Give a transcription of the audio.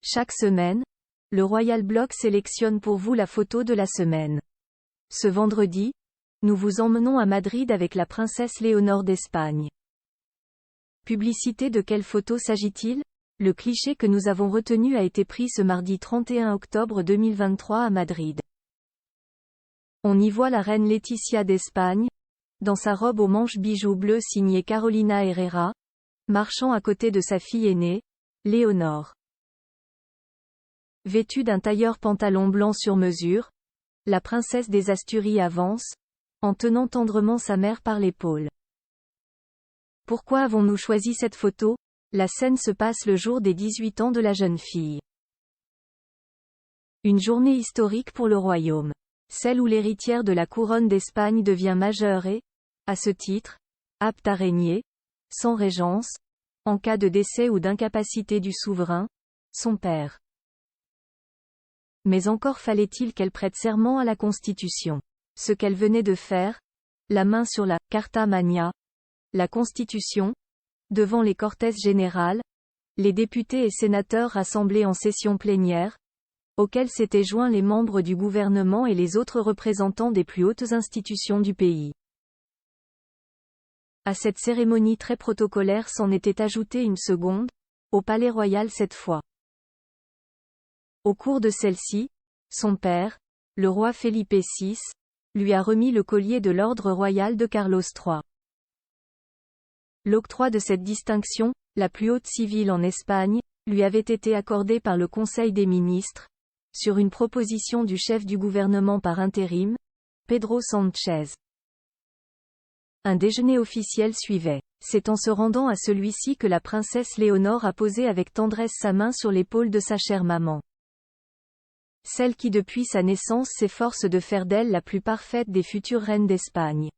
Chaque semaine, le Royal Blog sélectionne pour vous la photo de la semaine. Ce vendredi, nous vous emmenons à Madrid avec la princesse Léonore d'Espagne. Publicité. De quelle photo s'agit-il? Le cliché que nous avons retenu a été pris ce mardi 31 octobre 2023 à Madrid. On y voit la reine Laetitia d'Espagne, dans sa robe aux manches bijoux bleus signée Carolina Herrera, marchant à côté de sa fille aînée, Léonore. Vêtue d'un tailleur pantalon blanc sur mesure, la princesse des Asturies avance, en tenant tendrement sa mère par l'épaule. Pourquoi avons-nous choisi cette photo? La scène se passe le jour des 18 ans de la jeune fille. Une journée historique pour le royaume. Celle où l'héritière de la couronne d'Espagne devient majeure et, à ce titre, apte à régner, sans régence, en cas de décès ou d'incapacité du souverain, son père. Mais encore fallait-il qu'elle prête serment à la Constitution. Ce qu'elle venait de faire, la main sur la Carta Magna, la Constitution, devant les Cortes générales, les députés et sénateurs rassemblés en session plénière, auxquels s'étaient joints les membres du gouvernement et les autres représentants des plus hautes institutions du pays. À cette cérémonie très protocolaire s'en était ajoutée une seconde, au Palais Royal cette fois. Au cours de celle-ci, son père, le roi Felipe VI, lui a remis le collier de l'ordre royal de Carlos III. L'octroi de cette distinction, la plus haute civile en Espagne, lui avait été accordé par le Conseil des ministres, sur une proposition du chef du gouvernement par intérim, Pedro Sánchez. Un déjeuner officiel suivait. C'est en se rendant à celui-ci que la princesse Léonore a posé avec tendresse sa main sur l'épaule de sa chère maman. Celle qui depuis sa naissance s'efforce de faire d'elle la plus parfaite des futures reines d'Espagne.